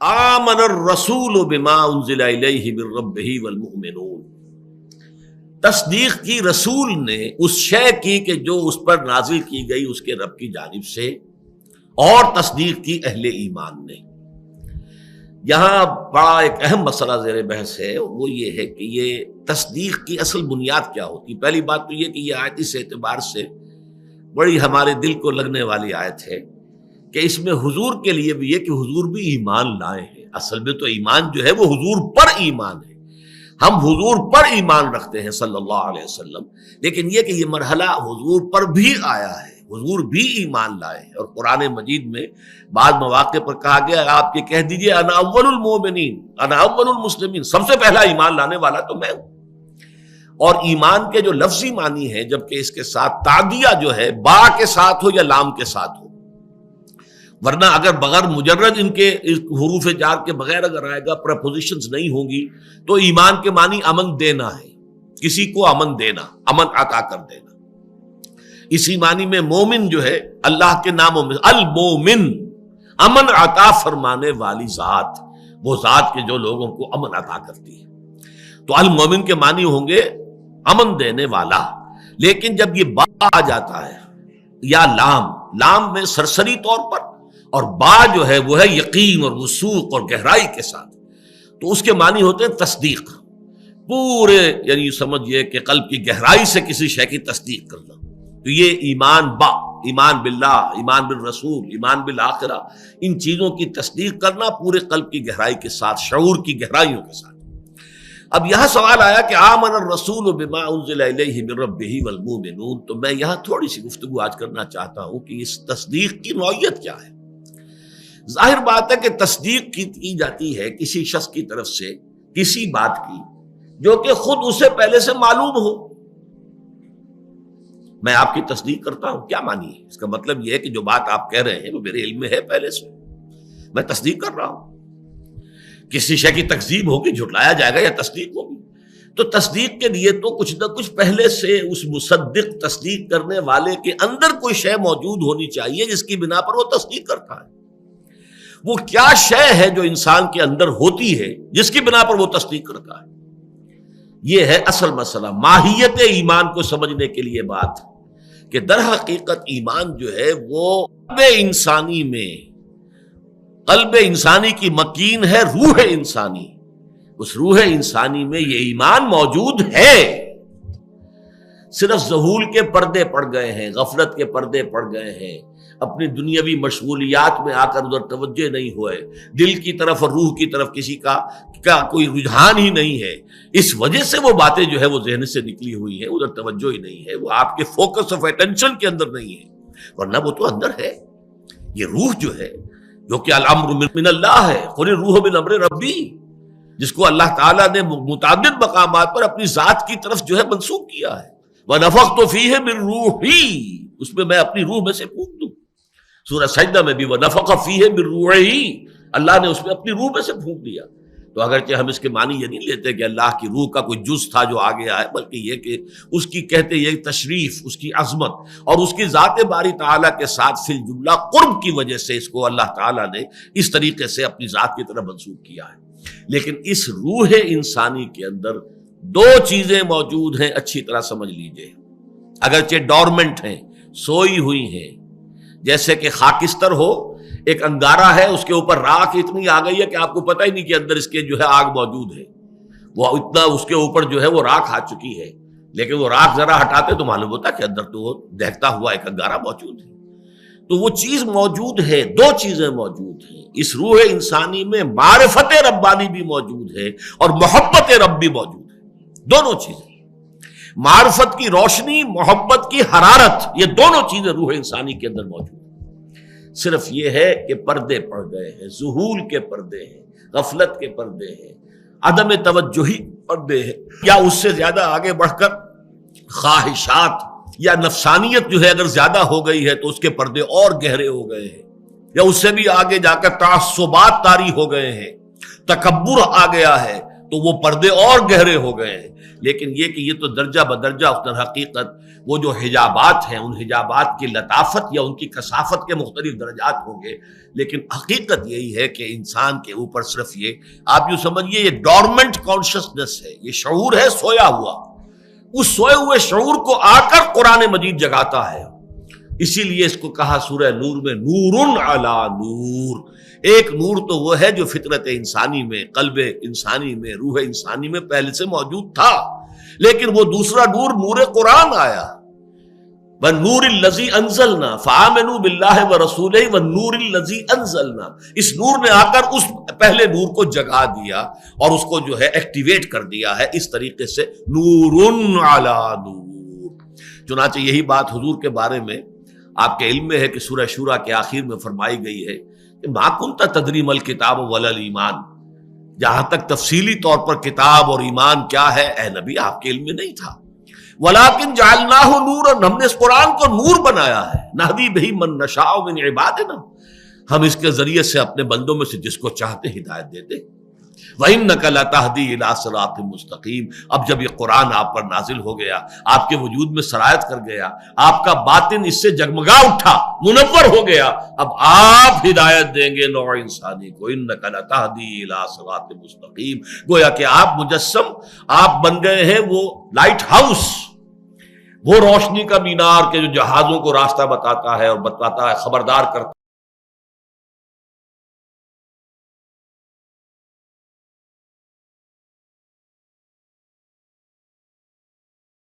آمن الرسول بما انزل الیہ من ربہ والمؤمنون، تصدیق کی رسول نے اس شے کی کہ جو اس پر نازل کی گئی اس کے رب کی جانب سے، اور تصدیق کی اہل ایمان نے۔ یہاں بڑا ایک اہم مسئلہ زیر بحث ہے، وہ یہ ہے کہ یہ تصدیق کی اصل بنیاد کیا ہوتی۔ پہلی بات تو یہ کہ یہ آیت اس اعتبار سے بڑی ہمارے دل کو لگنے والی آیت ہے کہ اس میں حضور کے لیے بھی ہے کہ حضور بھی ایمان لائے ہیں۔ اصل میں تو ایمان جو ہے وہ حضور پر ایمان ہے، ہم حضور پر ایمان رکھتے ہیں صلی اللہ علیہ وسلم، لیکن یہ کہ یہ مرحلہ حضور پر بھی آیا ہے، حضور بھی ایمان لائے ہیں۔ اور قرآن مجید میں بعض مواقع پر کہا گیا آپ یہ کہہ دیجئے انا اول المؤمنین انا اول المسلمین، سب سے پہلا ایمان لانے والا تو میں ہوں۔ اور ایمان کے جو لفظی معنی ہے، جبکہ اس کے ساتھ تعدیہ جو ہے با کے ساتھ ہو یا لام کے ساتھ ہو، ورنہ اگر بغیر مجرد ان کے حروف جار کے بغیر اگر آئے گا، پریپوزیشنز نہیں ہوں گی، تو ایمان کے معنی امن دینا ہے، کسی کو امن دینا، امن عطا کر دینا۔ اسی معنی میں مومن جو ہے اللہ کے ناموں میں المومن، امن عطا فرمانے والی ذات، وہ ذات کے جو لوگوں کو امن عطا کرتی ہے۔ تو المومن کے معنی ہوں گے امن دینے والا۔ لیکن جب یہ با آ جاتا ہے یا لام میں سرسری طور پر، اور با جو ہے وہ ہے یقین اور وثوق اور گہرائی کے ساتھ، تو اس کے معنی ہوتے ہیں تصدیق، پورے یعنی سمجھئے کہ قلب کی گہرائی سے کسی شے کی تصدیق کرنا۔ تو یہ ایمان با، ایمان باللہ، ایمان بالرسول، ایمان بالآخرہ، ان چیزوں کی تصدیق کرنا پورے قلب کی گہرائی کے ساتھ، شعور کی گہرائیوں کے ساتھ۔ اب یہاں سوال آیا کہ آمن الرسول بما انزل الیہ من ربہ والمؤمنون، تو میں یہاں تھوڑی سی گفتگو آج کرنا چاہتا ہوں کہ اس تصدیق کی نوعیت کیا ہے۔ ظاہر بات ہے کہ تصدیق کی جاتی ہے کسی شخص کی طرف سے کسی بات کی جو کہ خود اسے پہلے سے معلوم ہو۔ میں آپ کی تصدیق کرتا ہوں، کیا معنی ہے؟ اس کا مطلب یہ ہے کہ جو بات آپ کہہ رہے ہیں وہ میرے علم میں ہے پہلے سے، میں تصدیق کر رہا ہوں۔ کسی شے کی تکذیب ہوگی، جھٹلایا جائے گا، یا تصدیق ہوگی، تو تصدیق کے لیے تو کچھ نہ کچھ پہلے سے اس مصدق، تصدیق کرنے والے کے اندر کوئی شے موجود ہونی چاہیے جس کی بنا پر وہ تصدیق کرتا ہے۔ وہ کیا شے ہے جو انسان کے اندر ہوتی ہے جس کی بنا پر وہ تصدیق کرتا ہے؟ یہ ہے اصل مسئلہ، ماہیت ایمان کو سمجھنے کے لیے بات کہ در حقیقت ایمان جو ہے وہ قلب انسانی میں، قلب انسانی کی مکین ہے روح انسانی، اس روح انسانی میں یہ ایمان موجود ہے، صرف ذہول کے پردے پڑ گئے ہیں، غفلت کے پردے پڑ گئے ہیں، اپنی دنیاوی مشغولیات میں آ کر ادھر توجہ نہیں ہوئے، دل کی طرف اور روح کی طرف کسی کا کوئی رجحان ہی نہیں ہے، اس وجہ سے وہ باتیں جو ہے وہ ذہن سے نکلی ہوئی ہیں، ادھر توجہ ہی نہیں ہے، وہ آپ کے فوکس آف اٹینشن کے اندر نہیں ہے، ورنہ وہ تو اندر ہے۔ یہ روح جو ہے، جو کہ الامر من اللہ ہے، قل الروح من امر ربی، جس کو اللہ تعالیٰ نے متعدد مقامات پر اپنی ذات کی طرف جو ہے منسوب کیا ہے، وَنَفَخْتُ فِيهِ مِن رُوحِي، اس میں میں اپنی روح میں سے پھونک دوں۔ سورہ سجدہ میں بھی وَنَفَخَ فِيهِ مِن رُوحِهِ، اللہ نے اس میں اپنی روح میں سے پھونک دیا۔ تو اگرچہ ہم اس کے معنی یہ نہیں لیتے کہ اللہ کی روح کا کوئی جز تھا جو آگے آئے، بلکہ یہ کہ اس کی کہتے یہ تشریف، اس کی عظمت اور اس کی ذات باری تعالیٰ کے ساتھ فی الجملہ قرب کی وجہ سے اس کو اللہ تعالیٰ نے اس طریقے سے اپنی ذات کی طرف منسوب کیا ہے۔ لیکن اس روح انسانی کے اندر دو چیزیں موجود ہیں، اچھی طرح سمجھ لیجئے، اگرچہ ڈورمنٹ ہیں، سوئی ہوئی ہیں، جیسے کہ خاکستر ہو، ایک انگارہ ہے، اس کے اوپر راکھ اتنی آ گئی ہے کہ آپ کو پتہ ہی نہیں کہ اندر اس کے جو ہے آگ موجود ہے، وہ اتنا اس کے اوپر جو ہے وہ راکھ آ چکی ہے، لیکن وہ راکھ ذرا ہٹاتے تو معلوم ہوتا کہ اندر تو وہ دہتا ہوا ایک انگارہ موجود ہے۔ تو وہ چیز موجود ہے، دو چیزیں موجود ہیں اس روح انسانی میں، معرفت ربانی بھی موجود ہے اور محبت رب بھی موجود ہے، دونوں چیزیں، معرفت کی روشنی، محبت کی حرارت، یہ دونوں چیزیں روح انسانی کے اندر موجود ہیں۔ صرف یہ ہے کہ پردے پڑ گئے ہیں، ذہول کے پردے ہیں، غفلت کے پردے ہیں، عدم توجہی پردے ہیں، یا اس سے زیادہ آگے بڑھ کر خواہشات یا نفسانیت جو ہے اگر زیادہ ہو گئی ہے تو اس کے پردے اور گہرے ہو گئے ہیں، یا اس سے بھی آگے جا کر تعصبات طاری ہو گئے ہیں، تکبر آ گیا ہے، تو وہ پردے اور گہرے ہو گئے ہیں۔ لیکن یہ کہ یہ تو درجہ بدرجہ اس در حقیقت وہ جو حجابات ہیں ان حجابات کی لطافت یا ان کی کثافت کے مختلف درجات ہوں گے، لیکن حقیقت یہی ہے کہ انسان کے اوپر صرف یہ آپ یوں سمجھیے یہ ڈورمنٹ کانشسنس ہے، یہ شعور ہے سویا ہوا، اس سوئے ہوئے شعور کو آ کر قرآن مجید جگاتا ہے۔ اسی لیے اس کو کہا سورہ نور میں نور علی نور۔ ایک نور تو وہ ہے جو فطرت انسانی میں، قلب انسانی میں، روح انسانی میں پہلے سے موجود تھا، لیکن وہ دوسرا نور نور قرآن آیا۔ وَالنُّورِ الَّذِي أَنزَلْنَا فَآمَنُوا بِاللَّهِ وَرَسُولِهِ وَالنُّورِ الَّذِي أَنزَلْنَا۔ اس نور نے آ کر اس پہلے نور کو جگا دیا اور اس کو جو ہے ایکٹیویٹ کر دیا ہے، اس طریقے سے نور علی نور۔ چنانچہ یہی بات حضور کے بارے میں آپ کے علم میں ہے کہ سورہ شورى کے آخر میں فرمائی گئی ہے کہ ما کنت تدری ما الکتاب ولا الایمان، جہاں تک تفصیلی طور پر کتاب اور ایمان کیا ہے اے نبی آپ کے علم میں نہیں تھا۔ ولیکن جعلناہ نورا، ہم نے اس قرآن کو نور بنایا ہے، نہدی بہ من نشاء من عبادنا، ہم اس کے ذریعے سے اپنے بندوں میں سے جس کو چاہتے ہدایت دیتے۔ وَإِنَّكَ لَتَهْدِي إِلَىٰ صِرَاطٍ مُسْتَقِيمٍ۔ اب جب یہ قرآن آپ پر نازل ہو گیا، آپ کے وجود میں سرایت کر گیا، آپ کا باطن اس سے جگمگا اٹھا، منور ہو گیا، اب آپ ہدایت دیں گے نوع انسانی کو۔ إِنَّكَ لَتَهْدِي إِلَىٰ صِرَاطٍ مُسْتَقِيمٍ، گویا کہ آپ مجسم، آپ بن گئے ہیں وہ لائٹ ہاؤس، وہ روشنی کا مینار کہ جو جہازوں کو راستہ بتاتا ہے اور بتاتا ہے، خبردار کرتا ہے۔